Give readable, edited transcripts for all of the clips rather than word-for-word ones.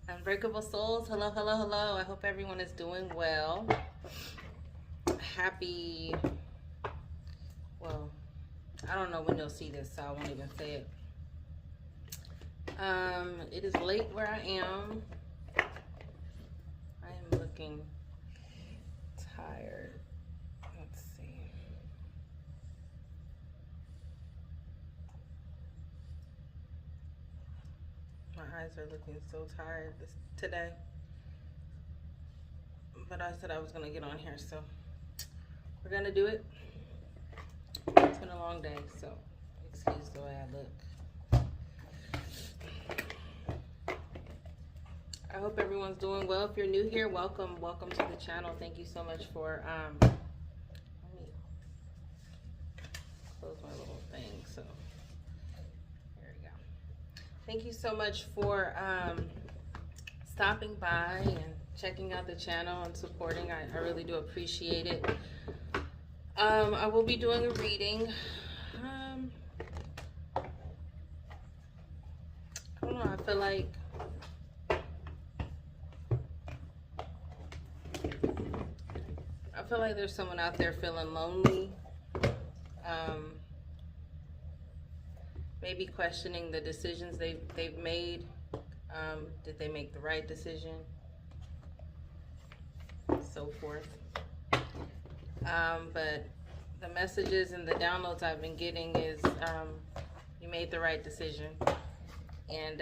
Unbreakable souls, hello, hello, hello. I hope everyone is doing well. Happy, well, I don't know when you'll see this, so I won't even say it. It is late where I am. I am looking tired. Let's see. My eyes are looking so tired today. But I said I was going to get on here, so we're going to do it. It's been a long day, so excuse the way I look. I hope everyone's doing well. If you're new here, welcome to the channel. Thank you so much for let me close my little thing. So there we go. Thank you so much for stopping by and checking out the channel and supporting. I really do appreciate it. I will be doing a reading. I don't know, I feel like there's someone out there feeling lonely, maybe questioning the decisions they've made. Did they make the right decision? So forth. But the messages and the downloads I've been getting is you made the right decision. And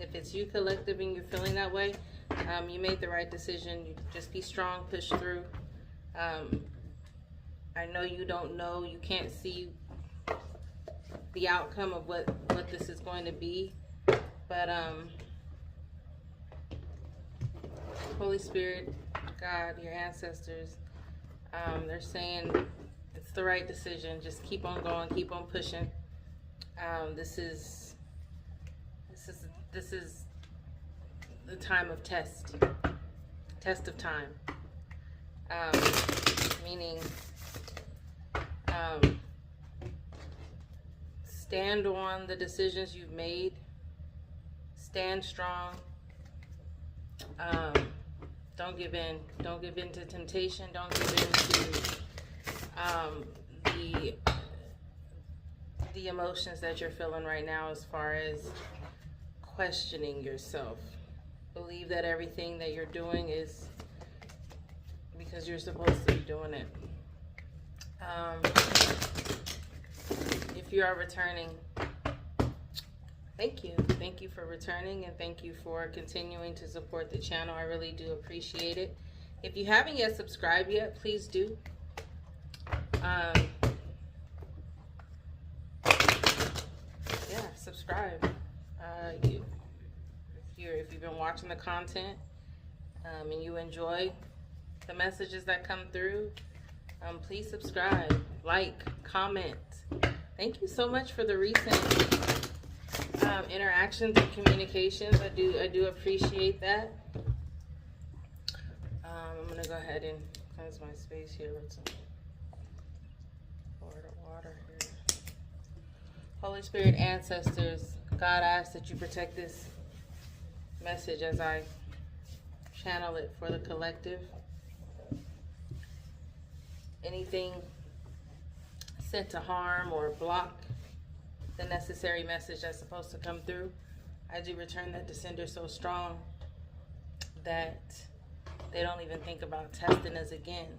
if it's you, collective, and you're feeling that way, you made the right decision. You just be strong, push through. I know you don't know, you can't see the outcome of what this is going to be, but Holy Spirit, God, your ancestors, they're saying it's the right decision. Just keep on going, keep on pushing. This is the time of test of time. Meaning, stand on the decisions you've made. Stand strong. Don't give in. Don't give in to temptation. Don't give in to the emotions that you're feeling right now as far as questioning yourself. Believe that everything that you're doing is because you're supposed to be doing it. If you are returning, thank you. Thank you for returning, and thank you for continuing to support the channel. I really do appreciate it. If you haven't yet subscribed yet, please do. Yeah, subscribe. If you've been watching the content and you enjoy the messages that come through, please subscribe, like, comment. Thank you so much for the recent interactions and communications. I do appreciate that. I'm gonna go ahead and cleanse my space here with some water here. Holy Spirit, ancestors, God, I ask that you protect this message as I channel it for the collective. Anything sent to harm or block the necessary message that's supposed to come through, I do return that to sender so strong that they don't even think about testing us again.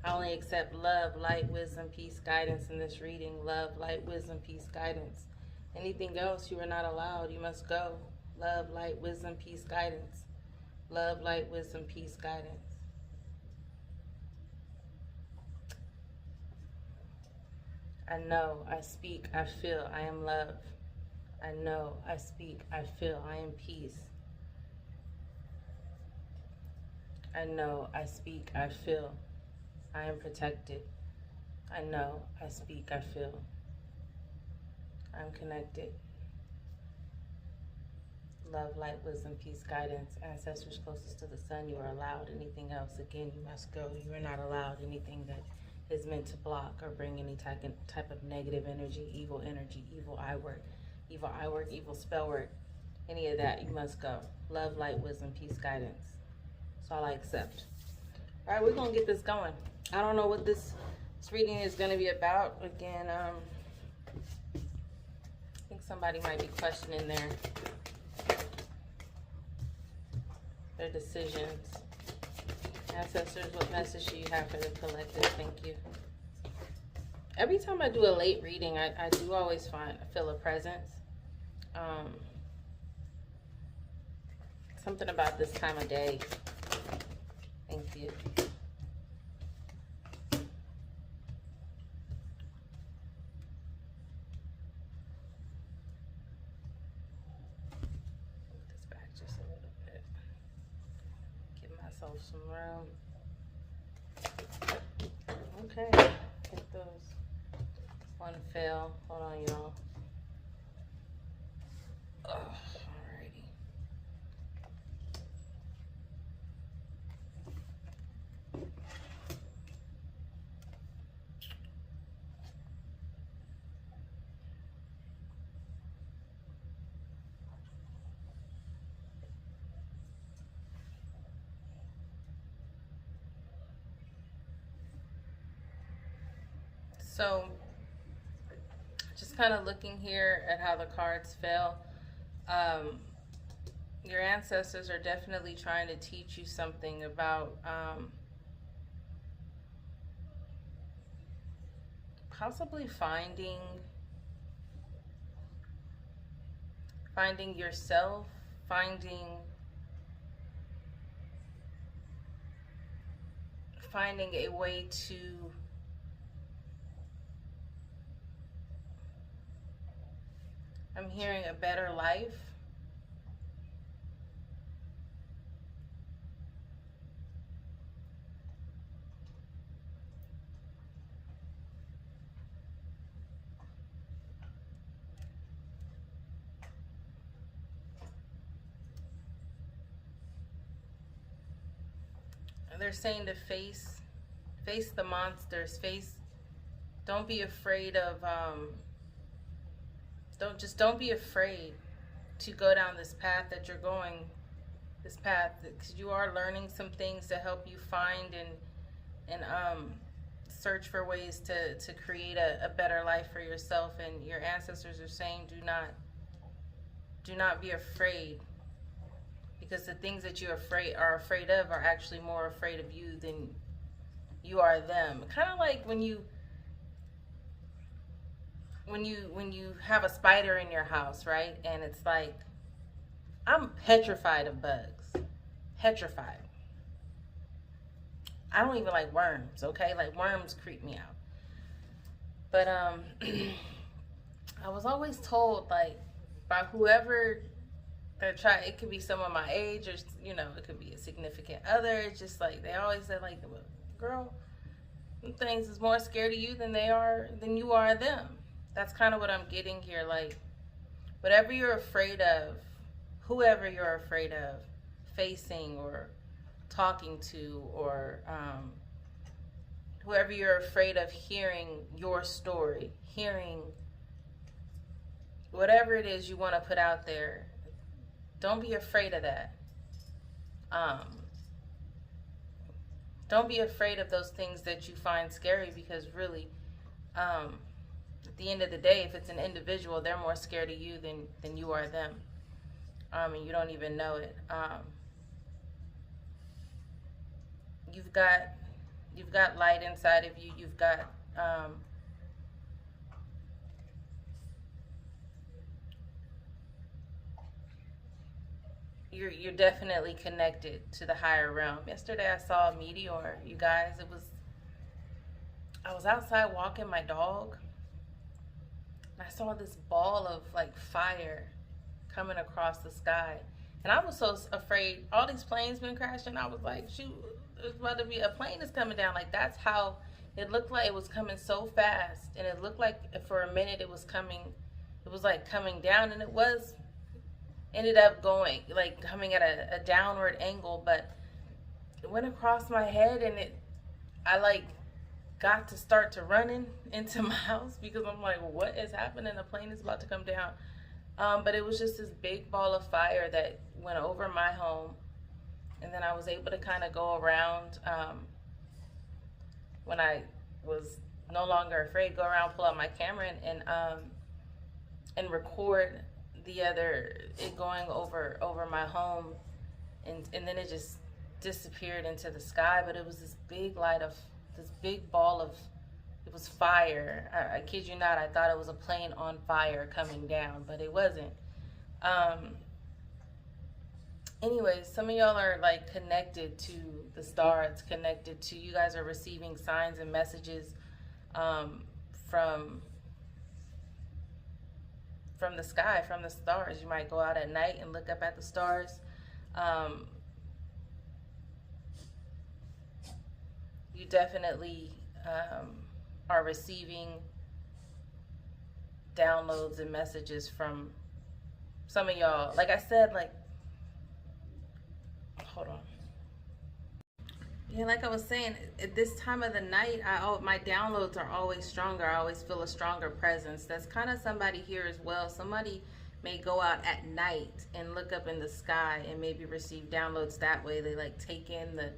I only accept love, light, wisdom, peace, guidance in this reading. Love, light, wisdom, peace, guidance. Anything else, you are not allowed. You must go. Love, light, wisdom, peace, guidance. Love, light, wisdom, peace, guidance. I know, I speak, I feel, I am love. I know, I speak, I feel, I am peace. I know, I speak, I feel, I am protected. I know, I speak, I feel, I'm connected. Love, light, wisdom, peace, guidance. Ancestors closest to the sun, you are allowed. Anything else, again, you must go. You are not allowed anything that is meant to block or bring any type of negative energy, evil eye work, evil spell work. any of that, you must go. Love, light, wisdom, peace, guidance. That's all I accept. All right, we're going to get this going. I don't know what this reading is going to be about. Again, I think somebody might be questioning their decisions. Ancestors, what message do you have for the collective? Thank you. Every time I do a late reading, I do always feel a presence. Something about this time of day. Thank you. Move this back just a little bit. Give myself some room. Okay. Get those. One fell. Hold on, y'all. Alrighty. So, just kind of looking here at how the cards fell. Your ancestors are definitely trying to teach you something about possibly finding yourself, finding a way to I'm hearing a better life. They're saying to face the monsters, don't be afraid of don't be afraid to go down this path that you're going, because you are learning some things to help you find and search for ways to create a better life for yourself. And your ancestors are saying do not be afraid, because the things that you are afraid of are actually more afraid of you than you are them. Kind of like when you have a spider in your house, right? And it's like, I'm petrified of bugs. Petrified. I don't even like worms, okay? Like, worms creep me out. But I was always told, like, by whoever it could be someone my age, or it could be a significant other. It's just like they always said, like, girl, things is more scared of you than you are them. That's kind of what I'm getting here. Like, whatever you're afraid of, whoever you're afraid of facing or talking to, or whoever you're afraid of hearing your story, hearing whatever it is you want to put out there, don't be afraid of that. Don't be afraid of those things that you find scary, because really, at the end of the day, if it's an individual, they're more scared of you than you are them. And you don't even know it. You've got light inside of you. You've got you're definitely connected to the higher realm. Yesterday I saw a meteor, you guys. I was outside walking my dog, and I saw this ball of like fire coming across the sky. And I was so afraid. All these planes been crashing. I was like, shoot, it's about to be a plane is coming down. Like, that's how it looked like. It was coming so fast, and it looked like for a minute it was like coming down, and it ended up coming at a downward angle, but it went across my head, and I like got to start to running into my house, because I'm like, what is happening? The plane is about to come down. But it was just this big ball of fire that went over my home. And then I was able to kind of go around when I was no longer afraid, go around, pull out my camera and record it going over my home, and then it just disappeared into the sky. But it was this big ball of, it was fire. I kid you not, I thought it was a plane on fire coming down, but it wasn't. Anyways, some of y'all are like connected to the stars, connected to, you guys are receiving signs and messages from the sky, from the stars. You might go out at night and look up at the stars. You definitely are receiving downloads and messages from some of y'all. Like I said, like, hold on. Yeah, like I was saying, at this time of the night, my downloads are always stronger. I always feel a stronger presence. That's kind of somebody here as well. Somebody may go out at night and look up in the sky and maybe receive downloads that way. They like take in the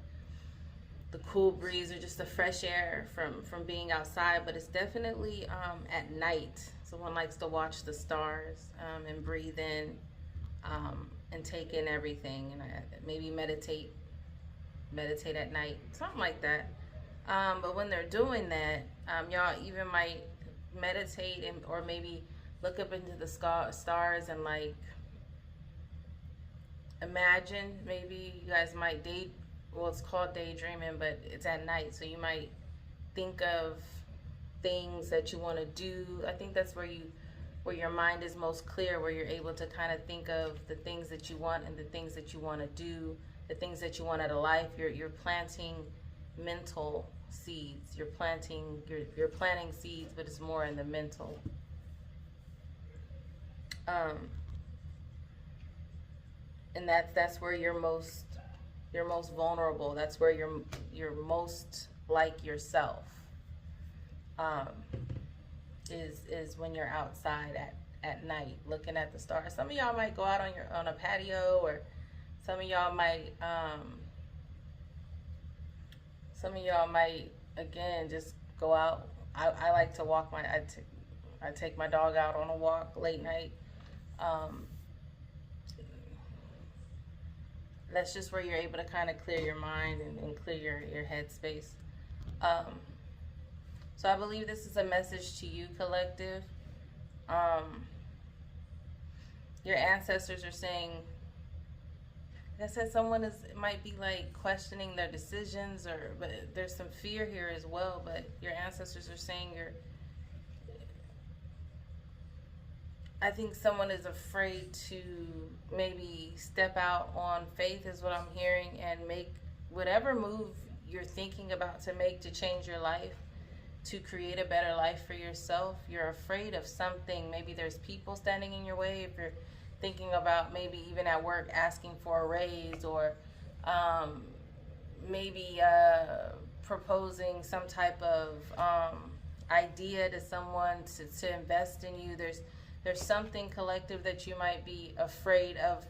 cool breeze or just the fresh air from being outside. But it's definitely at night. Someone likes to watch the stars and breathe in and take in everything, and maybe meditate at night, something like that. But when they're doing that, y'all even might meditate or maybe look up into the stars and like imagine. Maybe you guys might it's called daydreaming, but it's at night, so you might think of things that you want to do. I think that's where your mind is most clear, where you're able to kind of think of the things that you want and the things that you want to do, the things that you want out of life. You're planting mental seeds. You're planting seeds, but it's more in the mental. And that's where you're most vulnerable. That's where you're most like yourself. Is when you're outside at night looking at the stars. Some of y'all might go out on a patio, or some of y'all might again just go out. I like to walk I take my dog out on a walk late night. That's just where you're able to kind of clear your mind and clear your head space. So I believe this is a message to you, collective. Your ancestors are saying, like I said, someone might be like questioning their decisions, but there's some fear here as well. But your ancestors are saying I think someone is afraid to maybe step out on faith, is what I'm hearing, and make whatever move you're thinking about to make to change your life, to create a better life for yourself. You're afraid of something. Maybe there's people standing in your way. If you're thinking about maybe even at work asking for a raise, or maybe proposing some type of idea to someone to invest in you. There's something, collective, that you might be afraid of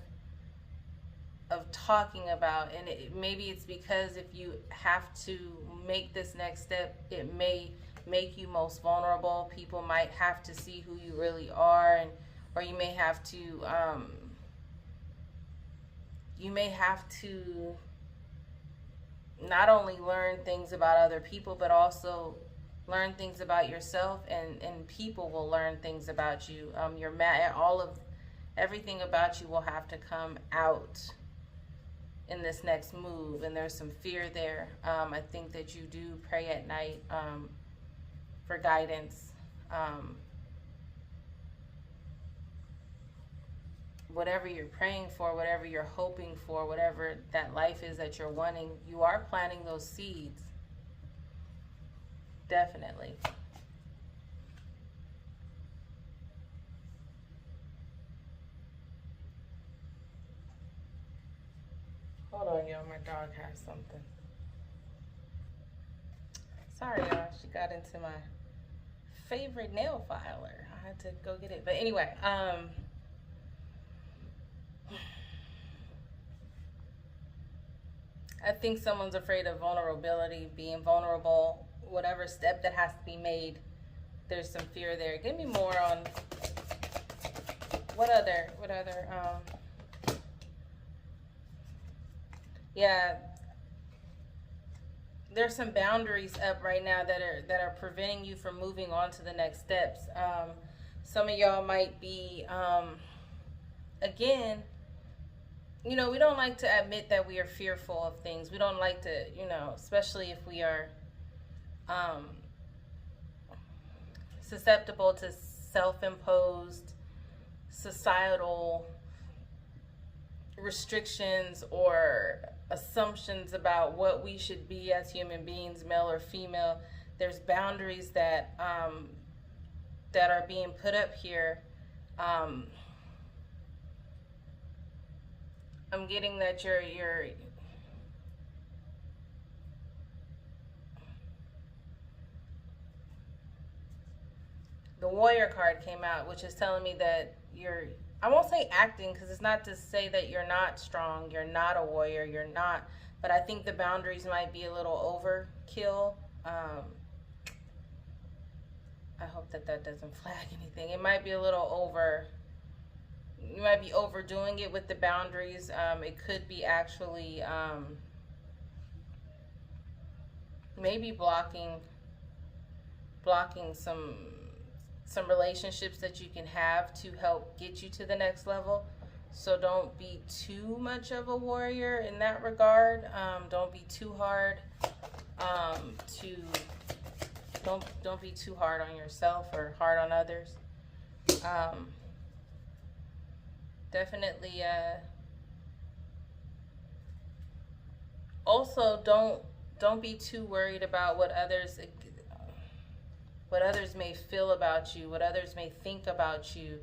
talking about, and maybe it's because if you have to make this next step, it may make you most vulnerable. People might have to see who you really are, or you may have to not only learn things about other people, but also learn things about yourself, and people will learn things about you. Everything about you will have to come out in this next move, and there's some fear there. I think that you do pray at night for guidance. Whatever you're praying for, whatever you're hoping for, whatever that life is that you're wanting, you are planting those seeds. Definitely. Hold on, y'all. My dog has something. Sorry, y'all. She got into my favorite nail filer. I had to go get it. But anyway, I think someone's afraid of vulnerability, being vulnerable, whatever step that has to be made. There's some fear there. Give me more on what other, yeah, there's some boundaries up right now that are preventing you from moving on to the next steps. Some of y'all might be, again, you know, we don't like to admit that we are fearful of things. We don't like to, you know, especially if we are susceptible to self-imposed societal restrictions or assumptions about what we should be as human beings, male or female. There's boundaries that that are being put up here. I'm getting that you're the Warrior card came out, which is telling me that you're, I won't say acting, because it's not to say that you're not strong, you're not a warrior, you're not, but I think the boundaries might be a little overkill. I hope that doesn't flag anything. It might be a little over, you might be overdoing it with the boundaries. It could be actually maybe blocking some relationships that you can have to help get you to the next level. So don't be too much of a warrior in that regard. Don't be too hard don't be too hard on yourself or hard on others. Definitely also don't be too worried about what others may feel about you, what others may think about you.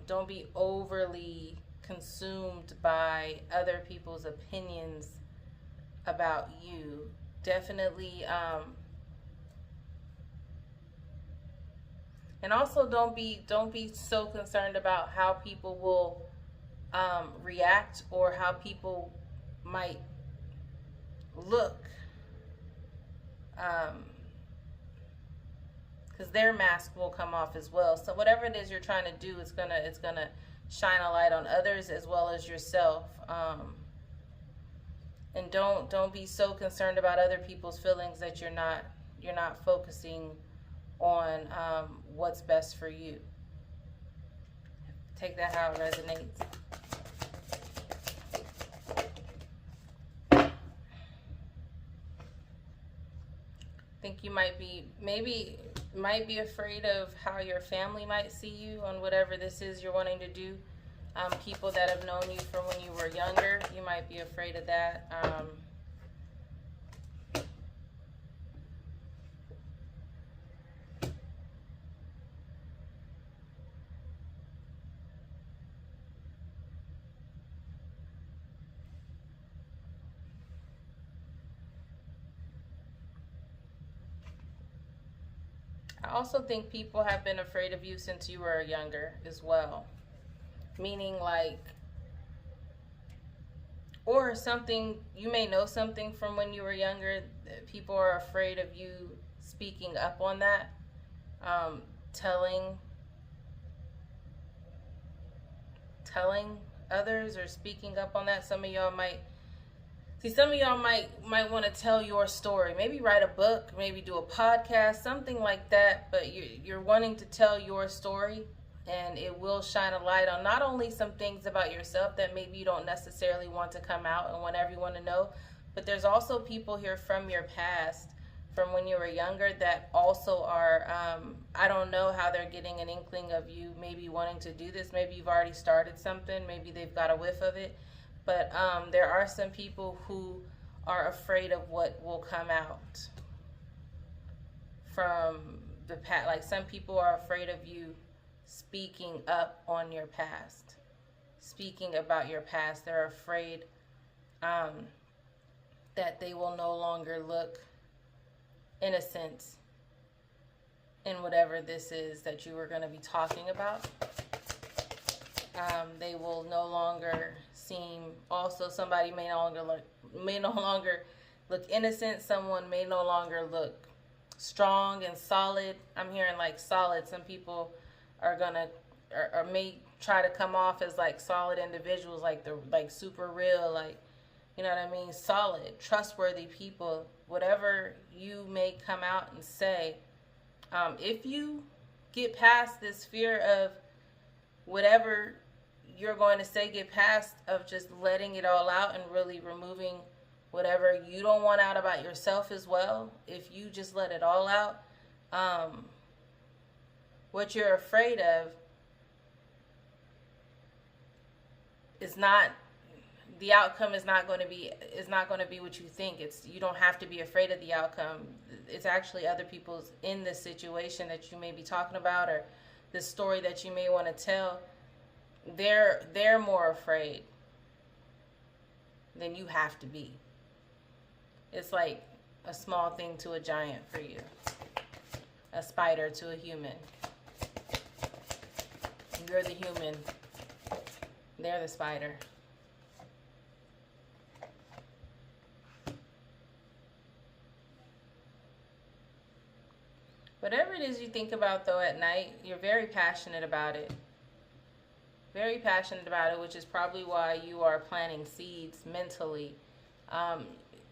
Don't be overly consumed by other people's opinions about you. Definitely, and also don't be so concerned about how people will react or how people might look. Because their mask will come off as well. So whatever it is you're trying to do, it's gonna shine a light on others as well as yourself. And don't be so concerned about other people's feelings that you're not focusing on what's best for you. Take that how it resonates. I think you might be afraid of how your family might see you on whatever this is you're wanting to do. People that have known you from when you were younger, you might be afraid of that. I also think people have been afraid of you since you were younger as well. Meaning like, or something, you may know something from when you were younger. People are afraid of you speaking up on that. Telling others or speaking up on that. Some of y'all might want to tell your story. Maybe write a book, maybe do a podcast, something like that. But you're wanting to tell your story, and it will shine a light on not only some things about yourself that maybe you don't necessarily want to come out and want everyone to know, but there's also people here from your past, from when you were younger, that also are, I don't know how they're getting an inkling of you maybe wanting to do this. Maybe you've already started something. Maybe they've got a whiff of it. But there are some people who are afraid of what will come out from the past. Like some people are afraid of you speaking up on your past, speaking about your past. They're afraid that they will no longer look innocent in whatever this is that you were going to be talking about. They will no longer seem. Also, somebody may no longer look innocent. Someone may no longer look strong and solid. I'm hearing like solid. Some people are gonna or may try to come off as like solid individuals, like super real, like, you know what I mean, solid, trustworthy people. Whatever you may come out and say, if you get past this fear of whatever you're going to say, get past of just letting it all out and really removing whatever you don't want out about yourself as well. If you just let it all out, what you're afraid of is not, the outcome is not going to be what you think. You don't have to be afraid of the outcome. It's actually other people's in this situation that you may be talking about, or the story that you may want to tell. They're more afraid than you have to be. It's like a small thing to a giant for you. A spider to a human. You're the human. They're the spider. Whatever it is you think about, though, at night, you're very passionate about it. Very passionate about it, which is probably why you are planting seeds mentally.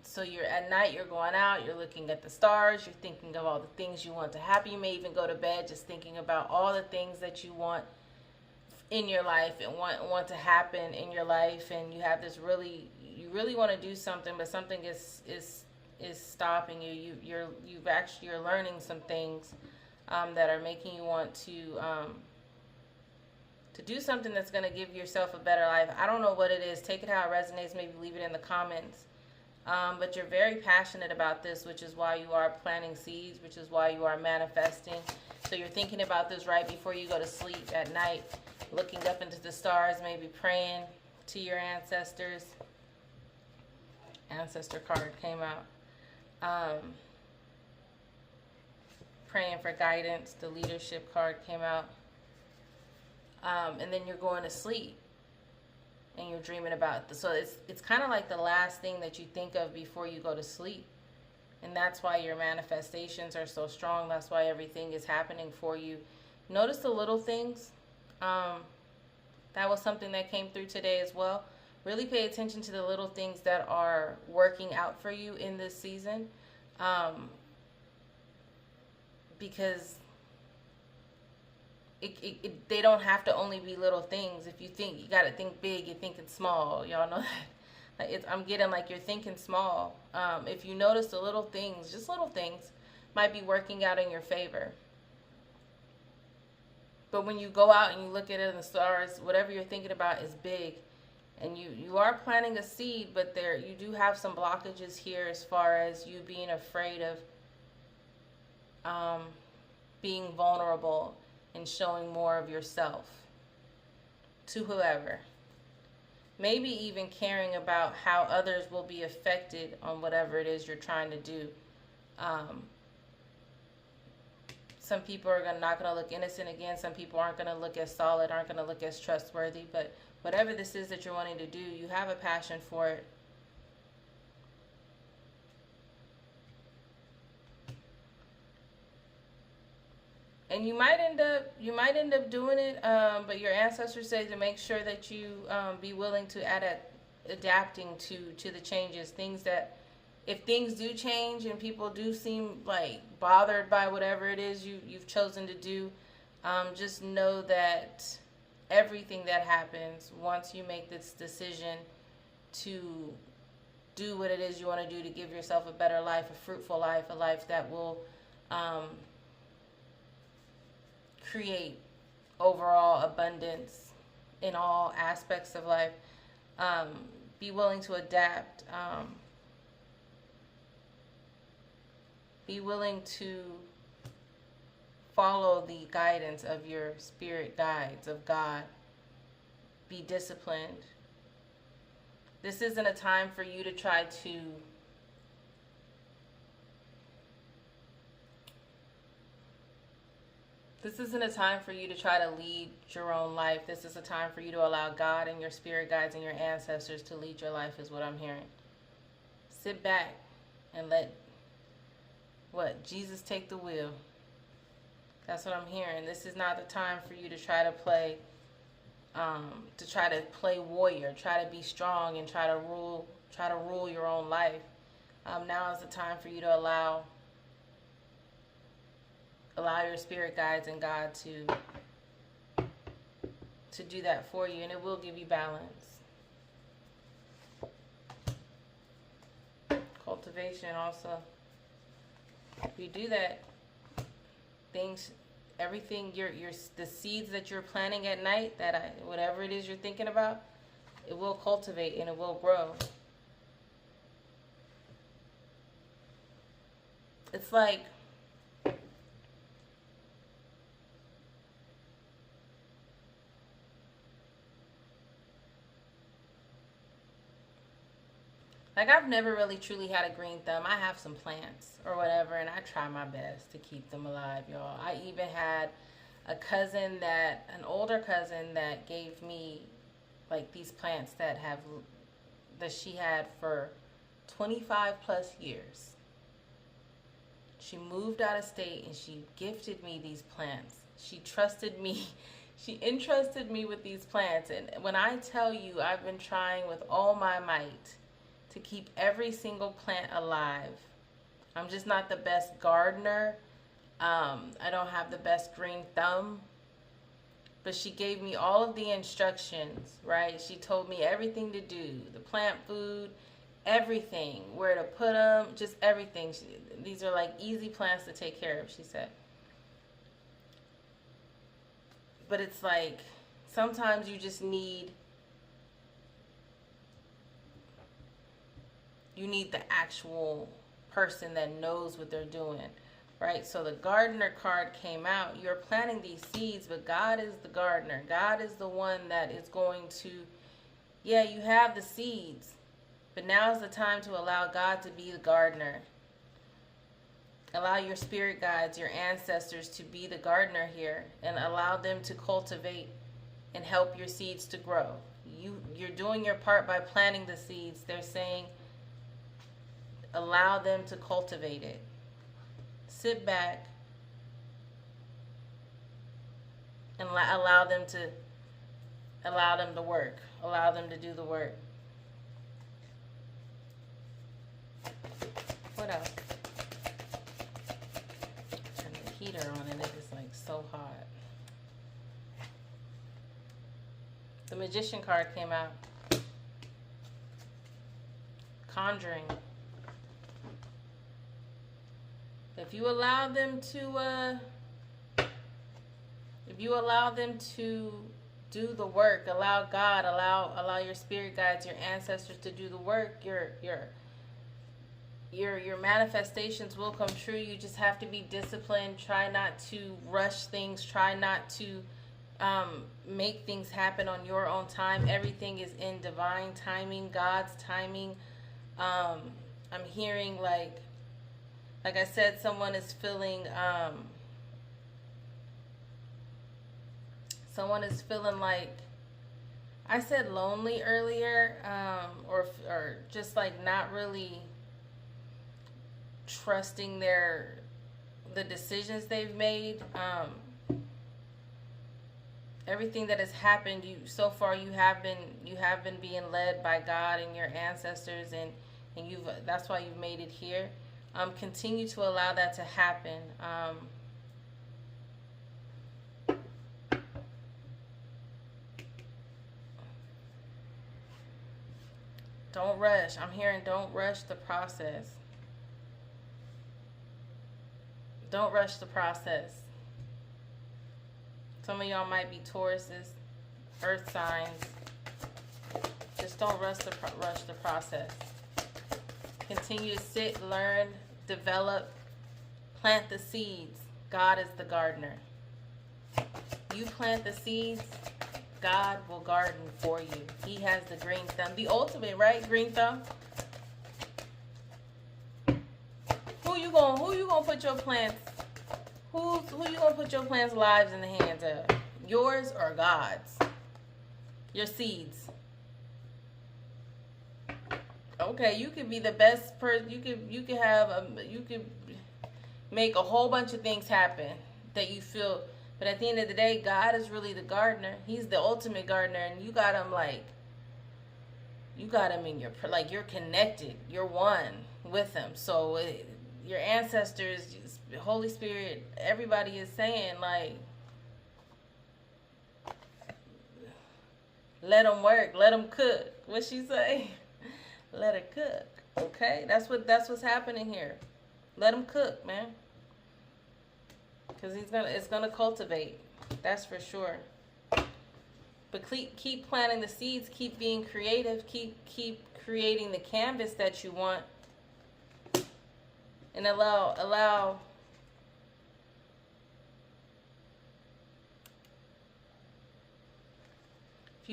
So you're at night, you're going out, you're looking at the stars, you're thinking of all the things you want to happen. You may even go to bed just thinking about all the things that you want in your life and want to happen in your life. And you have this you really want to do something, but something is stopping you. You're learning some things that are making you want to do something that's going to give yourself a better life. I don't know what it is. Take it how it resonates. Maybe leave it in the comments. But you're very passionate about this, which is why you are planting seeds, which is why you are manifesting. So you're thinking about this right before you go to sleep at night, looking up into the stars, maybe praying to your ancestors. Ancestor card came out. Praying for guidance. The leadership card came out. And then you're going to sleep and you're dreaming about this. So it's kind of like the last thing that you think of before you go to sleep. And that's why your manifestations are so strong. That's why everything is happening for you. Notice the little things. That was something that came through today as well. Really pay attention to the little things that are working out for you in this season. Because they don't have to only be little things. If you think, you got to think big, you're thinking small. Y'all know that. I'm getting like you're thinking small. If you notice the little things, just little things, might be working out in your favor. But when you go out and you look at it in the stars, whatever you're thinking about is big. And you are planting a seed, but you do have some blockages here as far as you being afraid of being vulnerable and showing more of yourself to whoever. Maybe even caring about how others will be affected on whatever it is you're trying to do. Some people are not going to look innocent again. Some people aren't going to look as solid, aren't going to look as trustworthy. But whatever this is that you're wanting to do, you have a passion for it. And you might end up doing it, but your ancestors say to make sure that you be willing to adapting to the changes. Things that, if things do change and people do seem like bothered by whatever it is you've chosen to do, just know that everything that happens, once you make this decision to do what it is you want to do to give yourself a better life, a fruitful life, a life that will create overall abundance in all aspects of life. Be willing to adapt. Be willing to follow the guidance of your spirit guides, of God. Be disciplined. This isn't a time for you to try to This isn't a time for you to try to lead your own life. This is a time for you to allow God and your spirit guides and your ancestors to lead your life, is what I'm hearing. Sit back and let Jesus take the wheel. That's what I'm hearing. This is not the time for you to try to play warrior, try to be strong and try to rule your own life. Now is the time for you to allow your spirit guides and God to do that for you, and it will give you balance. Cultivation also. If you do that, everything, the seeds that you're planting at night, whatever it is you're thinking about, it will cultivate and it will grow. It's like I've never really truly had a green thumb. I have some plants or whatever, and I try my best to keep them alive, y'all. I even had an older cousin that gave me like these plants that she had for 25 plus years. She moved out of state and she gifted me these plants. She trusted me. She entrusted me with these plants. And when I tell you, I've been trying with all my might to keep every single plant alive. I'm just not the best gardener. I don't have the best green thumb. But she gave me all of the instructions, right? She told me everything to do, the plant food, everything, where to put them, just everything. These are like easy plants to take care of, she said. But it's like sometimes you just need the actual person that knows what they're doing, right? So the gardener card came out. You're planting these seeds, but God is the gardener. God is the one that is going to, yeah, you have the seeds, but now is the time to allow God to be the gardener. Allow your spirit guides, your ancestors to be the gardener here, and allow them to cultivate and help your seeds to grow. You're doing your part by planting the seeds. They're saying, allow them to cultivate it. Sit back and allow them to work. Allow them to do the work. What else? Turn the heater on and it is like so hot. The Magician card came out. Conjuring. If you allow them to do the work, allow God, allow your spirit guides, your ancestors to do the work, your manifestations will come true. You just have to be disciplined. Try not to rush things. Try not to make things happen on your own time. Everything is in divine timing, God's timing. I'm hearing like I said, someone is feeling like, I said lonely earlier, or just like not really trusting the decisions they've made. Everything that has happened, so far you have been being led by God and your ancestors, and that's why you've made it here. Continue to allow that to happen. Don't rush. I'm hearing don't rush the process. Don't rush the process. Some of y'all might be Tauruses, earth signs. Just don't rush the process. Continue to sit, learn, develop, plant the seeds. God is the gardener. You plant the seeds, God will garden for you. He has the green thumb. The ultimate, right? Green thumb. Who you gonna put your plants Who you gonna put your plans' lives in the hands of? Yours or God's? Your seeds. Okay, you could be the best person. You could make a whole bunch of things happen that you feel. But at the end of the day, God is really the gardener. He's the ultimate gardener, and you got him in your, like, you're connected. You're one with him. So your ancestors, Holy Spirit, everybody is saying, like, let them work, let them cook. What she say? Let her cook. Okay, that's what's happening here. Let him cook, man. Because it's gonna cultivate. That's for sure. But keep planting the seeds. Keep being creative. Keep creating the canvas that you want. And allow. If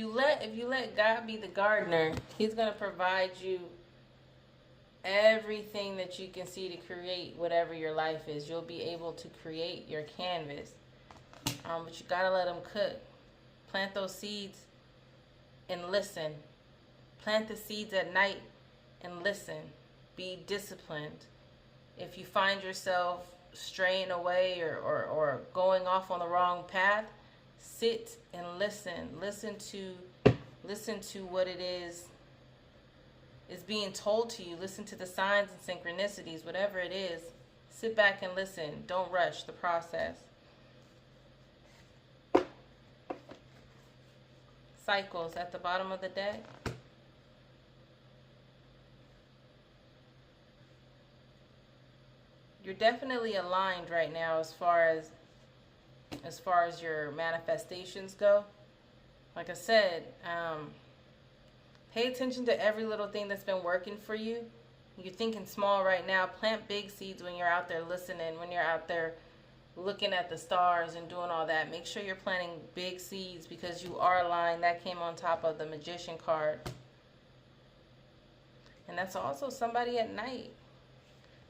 you let God be the gardener, he's gonna provide you everything that you can see to create whatever your life is. You'll be able to create your canvas. But you gotta let them cook. Plant those seeds and listen. Plant the seeds at night and listen. Be disciplined. If you find yourself straying away or going off on the wrong path, sit and listen. Listen to what it is being told to you. Listen to the signs and synchronicities, whatever it is. Sit back and listen. Don't rush the process. Cycles at the bottom of the deck. You're definitely aligned right now as far as your manifestations go. Like I said, pay attention to every little thing that's been working for you. You're thinking small right now. Plant big seeds when you're out there listening, when you're out there looking at the stars and doing all that. Make sure you're planting big seeds because you are aligned. That came on top of the Magician card. And that's also somebody at night.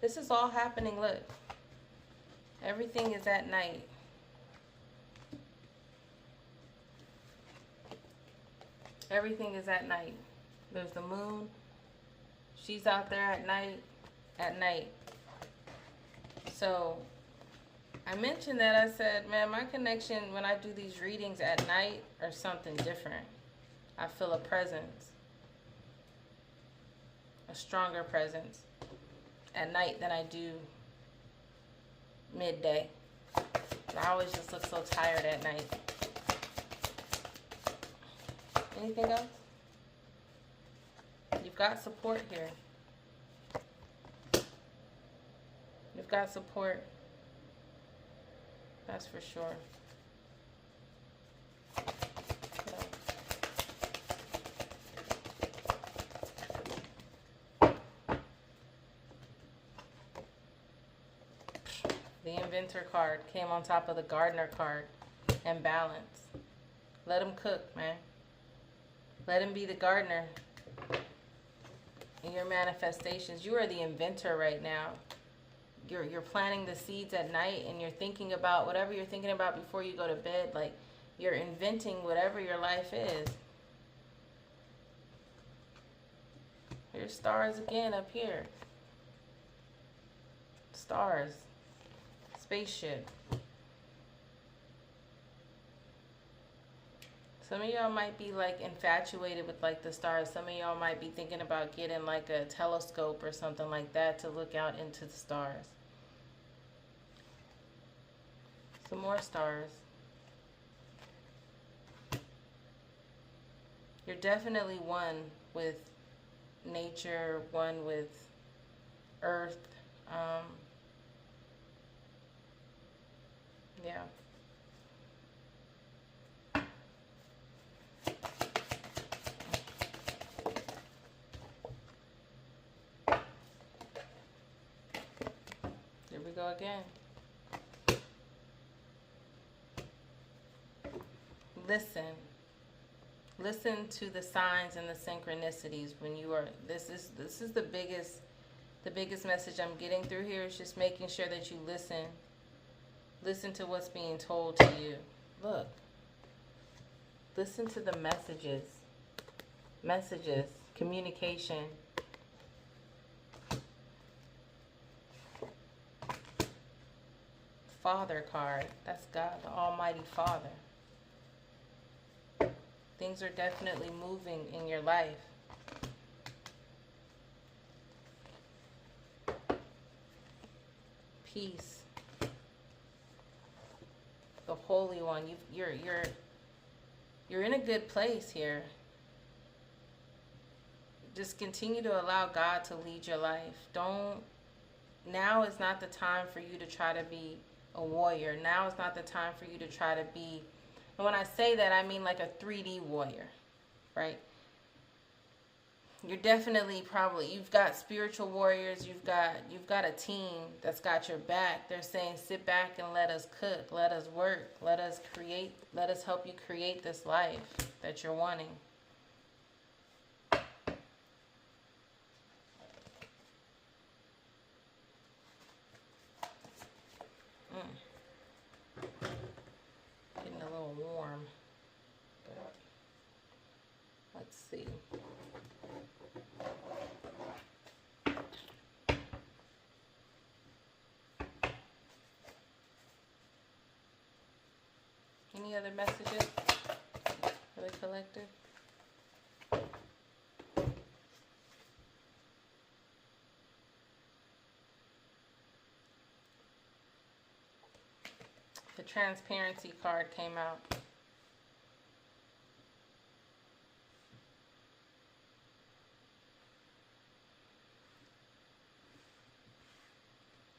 This is all happening, look. Everything is at night. Everything is at night. There's the moon. She's out there at night. So I mentioned that. I said, man, my connection when I do these readings at night are something different. I feel a presence. A stronger presence at night than I do midday. I always just look so tired at night. Anything else? You've got support here. You've got support. That's for sure. The Inventor card came on top of the Gardener card. And balance. Let him cook, man. Let him be the gardener in your manifestations. You are the inventor right now. You're planting the seeds at night and you're thinking about whatever you're thinking about before you go to bed. Like, you're inventing whatever your life is. Here's stars again up here. Stars. Spaceship. Some of y'all might be like infatuated with like the stars. Some of y'all might be thinking about getting like a telescope or something like that to look out into the stars. Some more stars. You're definitely one with nature, one with earth. Yeah. Here we go again. Listen. Listen to the signs and the synchronicities when you are. This is the biggest message I'm getting through here is just making sure that you listen Listen to what's being told to you. Look. Listen to the messages. Messages. Communication. Father card. That's God, the Almighty Father. Things are definitely moving in your life. Peace. The Holy One. You're in a good place here. Just continue to allow God to lead your life. Now is not the time for you to try to be a warrior. Now is not the time for you to try to be, and when I say that, I mean like a 3D warrior, right? You're definitely you've got spiritual warriors, you've got a team that's got your back. They're saying, sit back and let us cook, let us work, let us create, let us help you create this life that you're wanting. Getting a little warm. But let's see. Any other messages for the collective? The transparency card came out.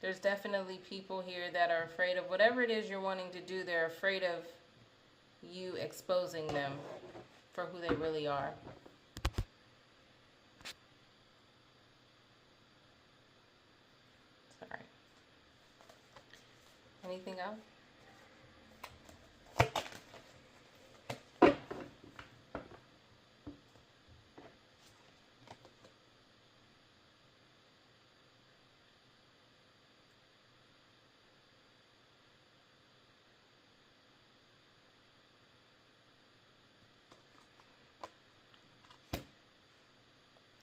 There's definitely people here that are afraid of whatever it is you're wanting to do. They're afraid of you exposing them for who they really are. Sorry. Anything else?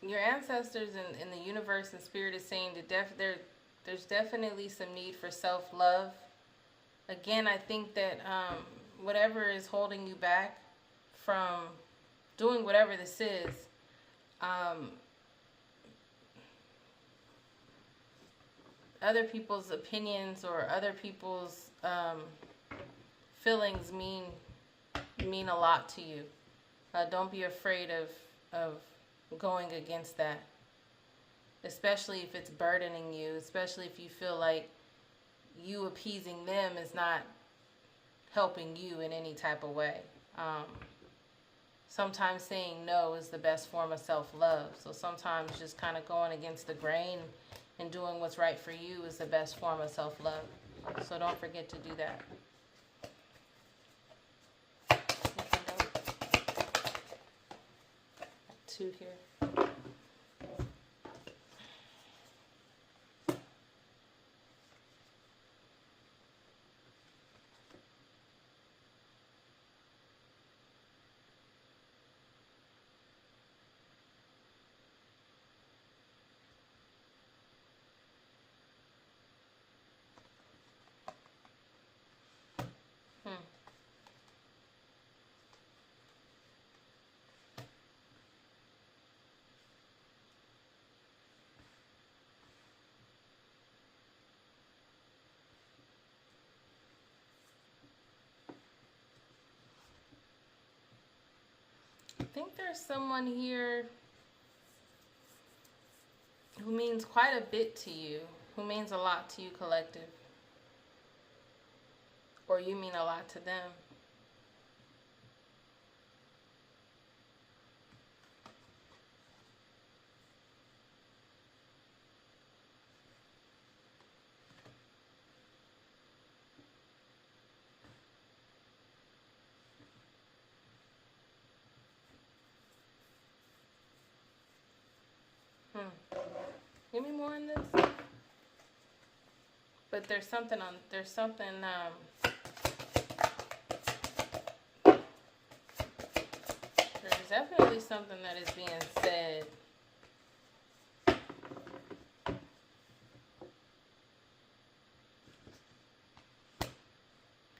Your ancestors in the universe and spirit is saying that there's definitely some need for self-love. Again, I think that whatever is holding you back from doing whatever this is, other people's opinions or other people's feelings mean a lot to you. Don't be afraid of going against that, especially if it's burdening you, especially if you feel like you appeasing them is not helping you in any type of way. Sometimes saying no is the best form of self-love. So sometimes just kind of going against the grain and doing what's right for you is the best form of self-love. So don't forget to do that. Two here. I think there's someone here who means quite a bit to you, who means a lot to you, collective. Or you mean a lot to them. Give me more on this. But there's something there's definitely something that is being said.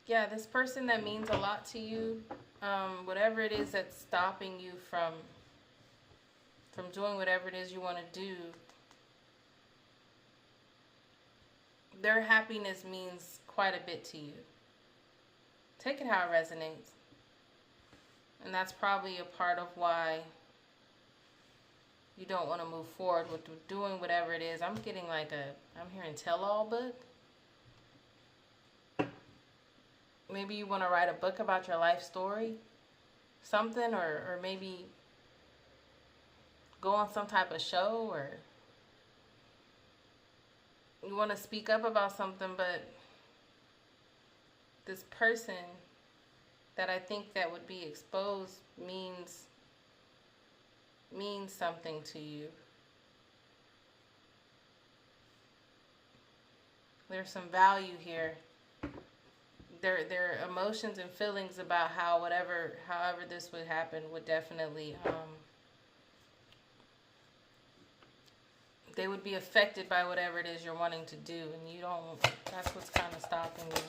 Yeah, this person that means a lot to you, whatever it is that's stopping you from doing whatever it is you want to do, their happiness means quite a bit to you. Take it how it resonates. And that's probably a part of why you don't want to move forward with doing whatever it is. I'm getting like I'm hearing tell-all book. Maybe you want to write a book about your life story, something, or maybe go on some type of show, or you want to speak up about something, but this person that I think that would be exposed means something to you. There's some value here. Their emotions and feelings about however this would happen would definitely they would be affected by whatever it is you're wanting to do, and you don't. That's what's kind of stopping you.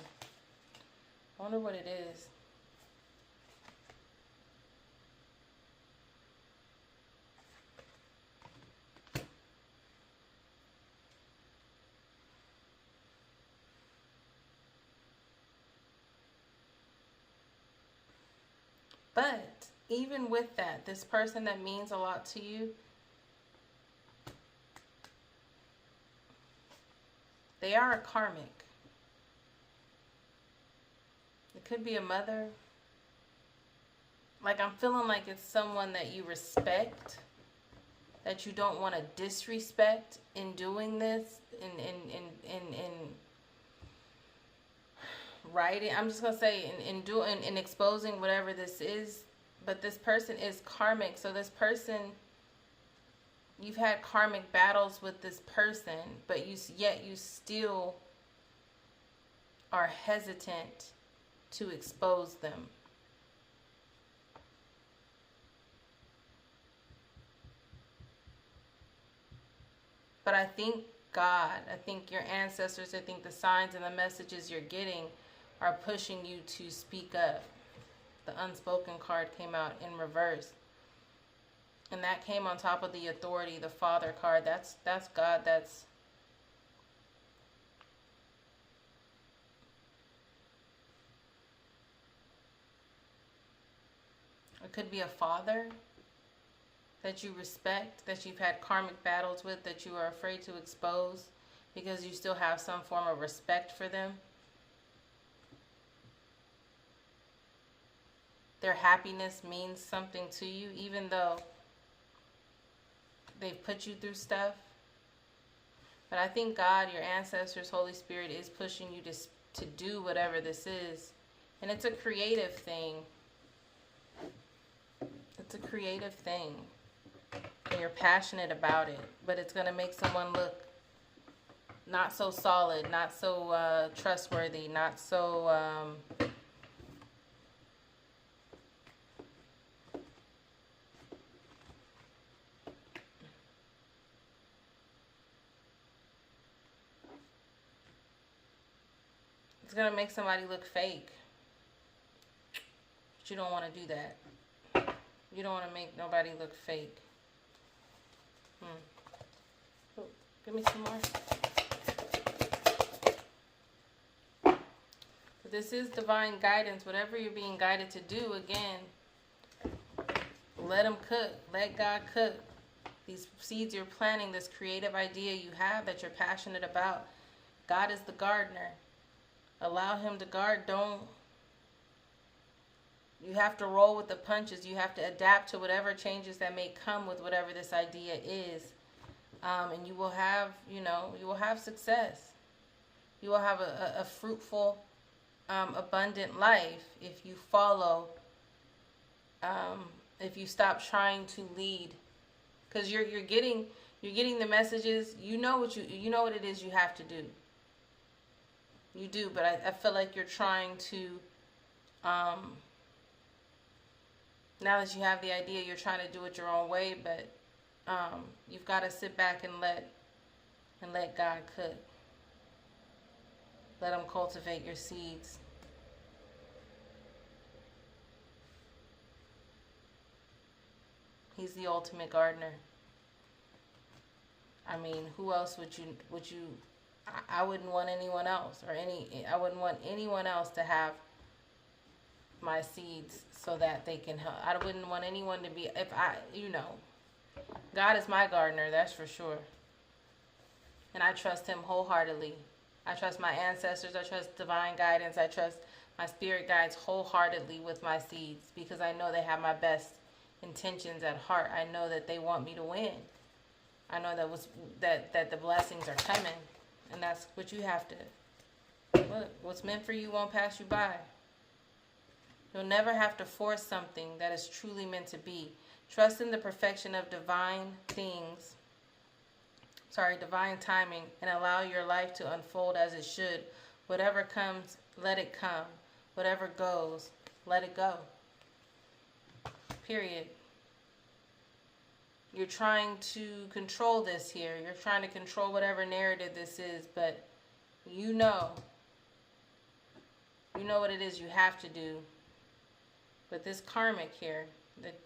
I wonder what it is. But even with that, this person that means a lot to you, they are a karmic. It could be a mother. Like, I'm feeling like it's someone that you respect, that you don't want to disrespect in doing this, in writing. I'm just gonna say in exposing whatever this is. But this person is karmic, so this person, you've had karmic battles with this person, but yet you still are hesitant to expose them. But I think God, I think your ancestors, I think the signs and the messages you're getting are pushing you to speak up. The unspoken card came out in reverse. And that came on top of the authority, the father card. That's God. That's it could be a father that you respect, that you've had karmic battles with, that you are afraid to expose because you still have some form of respect for them. Their happiness means something to you, even though they've put you through stuff. But I think God, your ancestors, Holy Spirit is pushing you to do whatever this is. And it's a creative thing. It's a creative thing. And you're passionate about it. But it's going to make someone look not so solid, not so trustworthy, not so... It's going to make somebody look fake. But you don't want to do that. You don't want to make nobody look fake. Oh, give me some more. But this is divine guidance. Whatever you're being guided to do, again, let them cook. Let God cook. These seeds you're planting, this creative idea you have that you're passionate about. God is the gardener. Allow him to guard. You have to roll with the punches. You have to adapt to whatever changes that may come with whatever this idea is. And you will have, you will have success. You will have a fruitful, abundant life if you follow, if you stop trying to lead. Because you're getting the messages. You know what it is you have to do. You do, but I feel like you're trying to, now that you have the idea, you're trying to do it your own way, but you've got to sit back and let God cook. Let him cultivate your seeds. He's the ultimate gardener. I mean, who else would you I wouldn't want anyone else I wouldn't want anyone else to have my seeds so that they can help. I wouldn't want anyone to be, God is my gardener, that's for sure. And I trust him wholeheartedly. I trust my ancestors, I trust divine guidance, I trust my spirit guides wholeheartedly with my seeds because I know they have my best intentions at heart. I know that they want me to win. I know that the blessings are coming, and that's what you have to. What's meant for you won't pass you by. You'll never have to force something that is truly meant to be. Trust in the perfection of divine timing, and allow your life to unfold as it should. Whatever comes, let it come. Whatever goes, let it go. Period. You're trying to control this here. You're trying to control whatever narrative this is, but you know what it is you have to do. But this karmic here,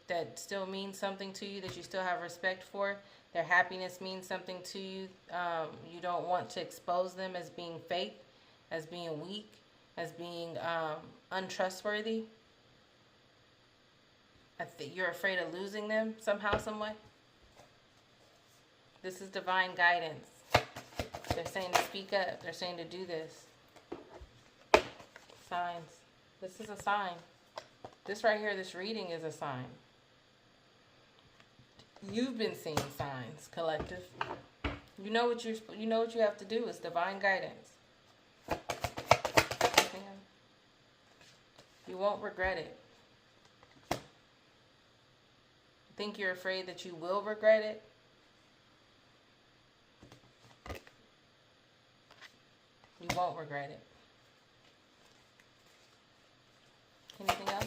that still means something to you, that you still have respect for, their happiness means something to you. You don't want to expose them as being fake, as being weak, as being untrustworthy. I think you're afraid of losing them somehow, some way. This is divine guidance. They're saying to speak up. They're saying to do this. Signs. This is a sign. This right here, this reading is a sign. You've been seeing signs, collective. You know what you have to do. It's divine guidance. You won't regret it. Think you're afraid that you will regret it? You won't regret it. Anything else?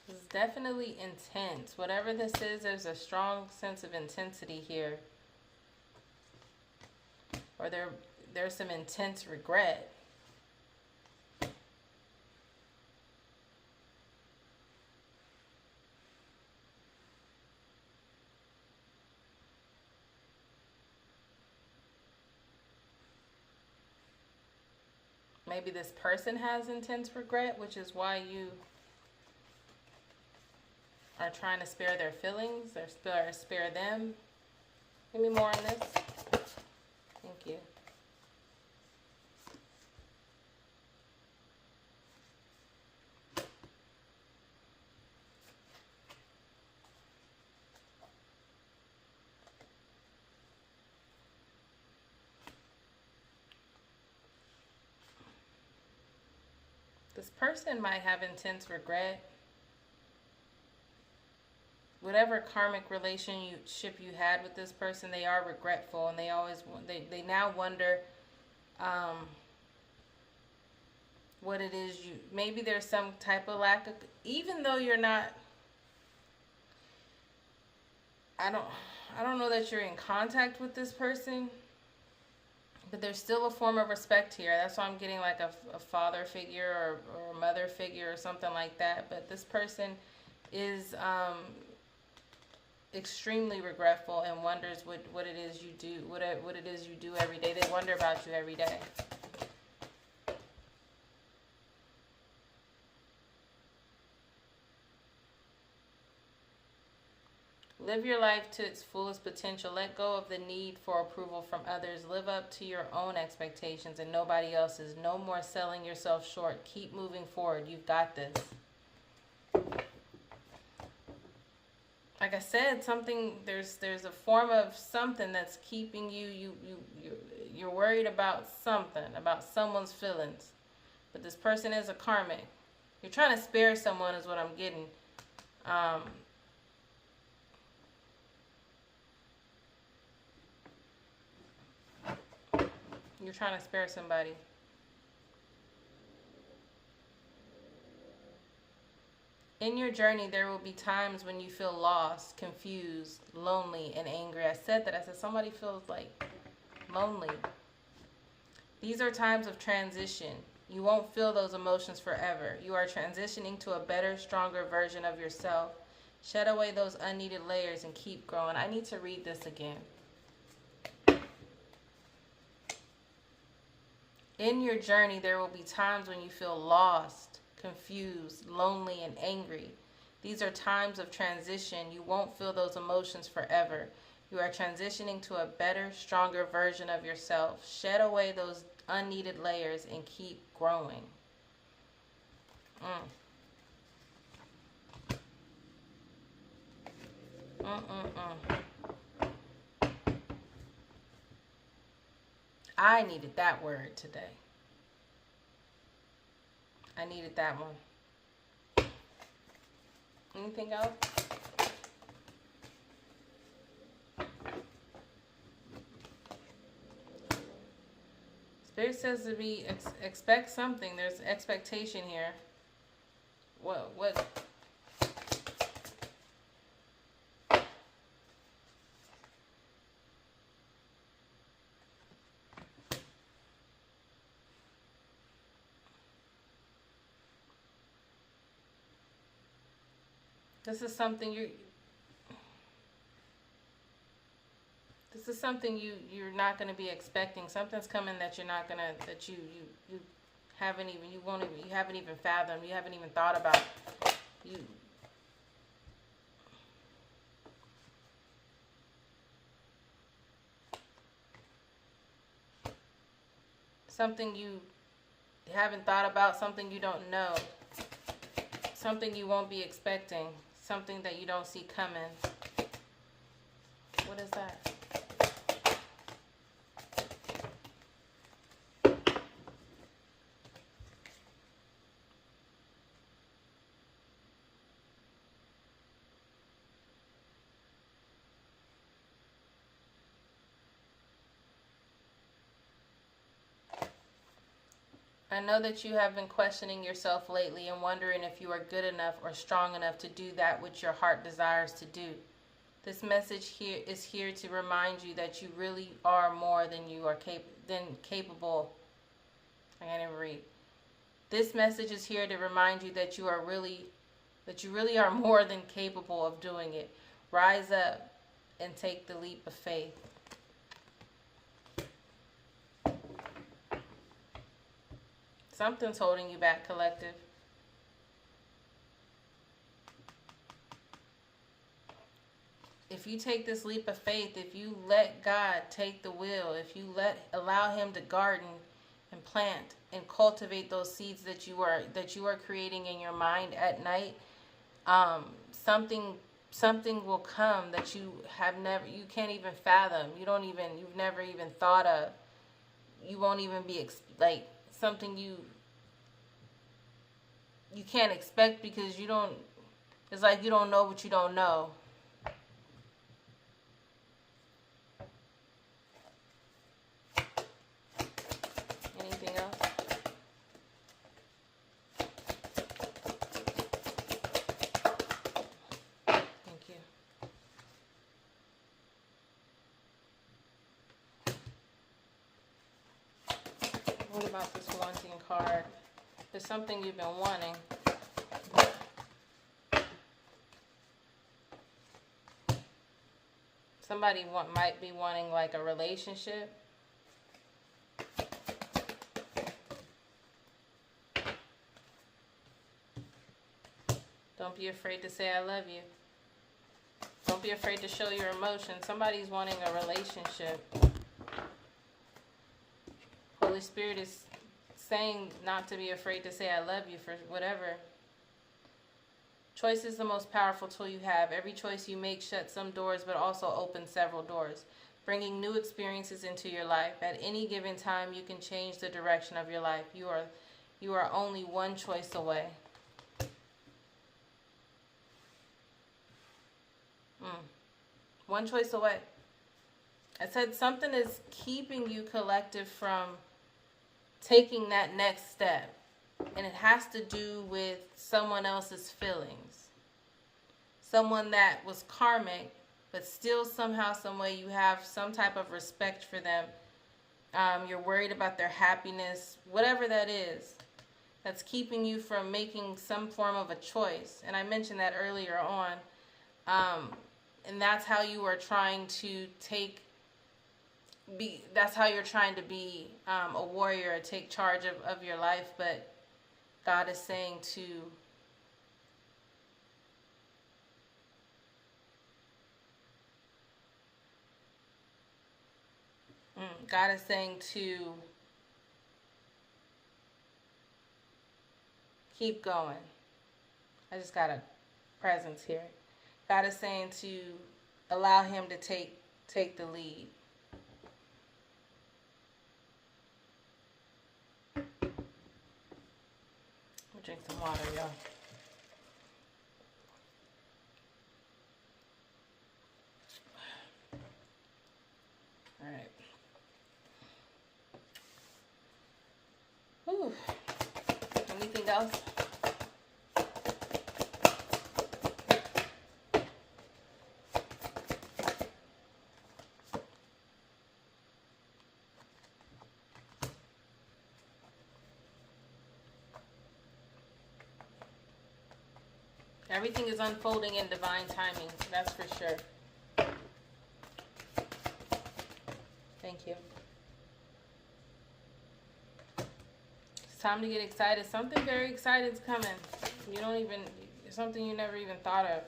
This is definitely intense. Whatever this is, there's a strong sense of intensity here. Or there's some intense regret. Maybe this person has intense regret, which is why you are trying to spare their feelings or spare them. Give me more on this. Thank you. This person might have intense regret. Whatever karmic relationship you had with this person, they are regretful, and they now wonder what it is maybe there's some type of lack of, even though you're not, I don't know that you're in contact with this person, but there's still a form of respect here. That's why I'm getting like a father figure or a mother figure or something like that. But this person is extremely regretful and wonders what it is you do, what it is you do every day. They wonder about you every day. Live your life to its fullest potential. Let go of the need for approval from others. Live up to your own expectations and nobody else's. No more selling yourself short. Keep moving forward. You've got this. Like I said, there's a form of something that's keeping you're worried about something, about someone's feelings. But this person is a karmic. You're trying to spare someone is what I'm getting. You're trying to spare somebody. In your journey, there will be times when you feel lost, confused, lonely, and angry. I said that. I said somebody feels like lonely. These are times of transition. You won't feel those emotions forever. You are transitioning to a better, stronger version of yourself. Shed away those unneeded layers and keep growing. I need to read this again. In your journey, there will be times when you feel lost, confused, lonely, and angry. These are times of transition. You won't feel those emotions forever. You are transitioning to a better, stronger version of yourself. Shed away those unneeded layers and keep growing. I needed that word today. I needed that one. Anything else? Spirit says to be expect something. There's expectation here. What? This is something you're not going to be expecting. Something's coming that you're not going to, that you haven't even, you haven't even fathomed, you haven't even thought about. Something you haven't thought about, something you don't know, something you won't be expecting, something that you don't see coming. What is that? I know that you have been questioning yourself lately and wondering if you are good enough or strong enough to do that which your heart desires to do. This message here is here to remind you that you really are more than you are capable. I can't even read. This message is here to remind you that you really are more than capable of doing it. Rise up and take the leap of faith. Something's holding you back, collective. If you take this leap of faith, if you let God take the wheel, if you allow Him to garden and plant and cultivate those seeds that you are creating in your mind at night, something will come that you can't even fathom. You've never even thought of. You won't even be something you can't expect, because it's like you don't know what you don't know. Anything else? Thank you. What about this wanting card? There's something you've been wanting. Somebody might be wanting like a relationship. Don't be afraid to say I love you. Don't be afraid to show your emotion. Somebody's wanting a relationship. Holy Spirit is saying not to be afraid to say I love you for whatever. Choice is the most powerful tool you have. Every choice you make shuts some doors but also opens several doors, bringing new experiences into your life. At any given time, you can change the direction of your life. You are only one choice away. One choice away. I said something is keeping you, collective, from taking that next step. And it has to do with someone else's feelings. Someone that was karmic, but still somehow, some way you have some type of respect for them. You're worried about their happiness, whatever that is, that's keeping you from making some form of a choice. And I mentioned that earlier on. And that's how you are trying to that's how you're trying to be a warrior, take charge of your life. But God is saying to keep going. I just got a presence here. God is saying to allow him to take the lead. Drink some water, y'all. All right. Whew. Anything else? Everything is unfolding in divine timing, that's for sure. Thank you. It's time to get excited. Something very excited is coming. Something you never even thought of.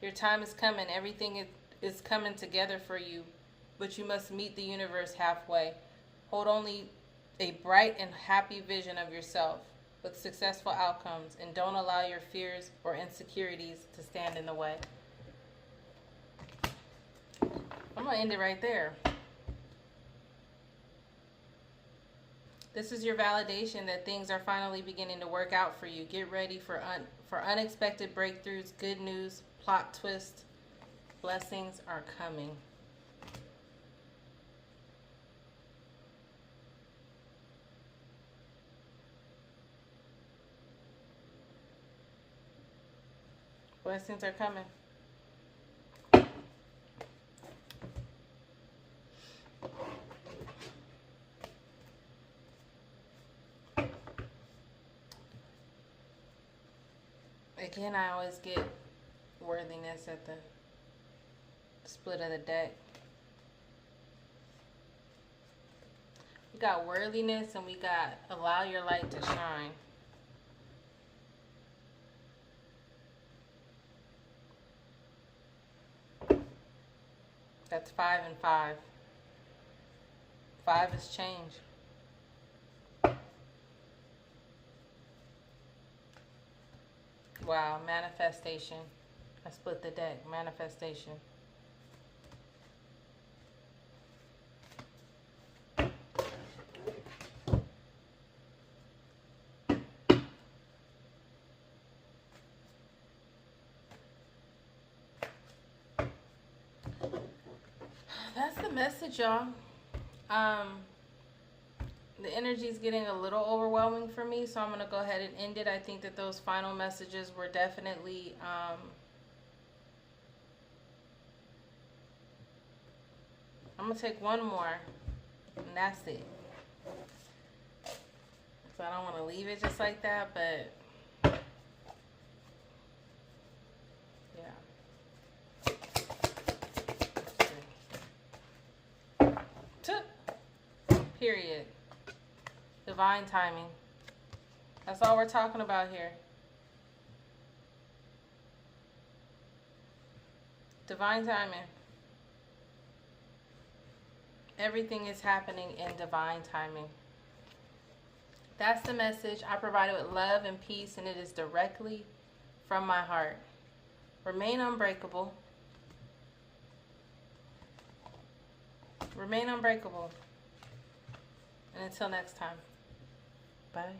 Your time is coming. Everything is coming together for you. But you must meet the universe halfway. Hold only a bright and happy vision of yourself with successful outcomes, and don't allow your fears or insecurities to stand in the way. I'm going to end it right there. This is your validation that things are finally beginning to work out for you. Get ready for unexpected breakthroughs, good news, plot twists. Blessings are coming. Blessings are coming. Again, I always get worthiness at the split of the deck. We got worthiness and we got allow your light to shine. That's 5 and 5. 5 is change. Wow, manifestation. I split the deck. Manifestation. That's the message, y'all. The energy is getting a little overwhelming for me, so I'm going to go ahead and end it. I think that those final messages were definitely I'm going to take one more, and that's it. So I don't want to leave it just like that, but period. Divine timing. That's all we're talking about here. Divine timing. Everything is happening in divine timing. That's the message I provided with love and peace, and it is directly from my heart. Remain unbreakable. Remain unbreakable. And until next time, bye.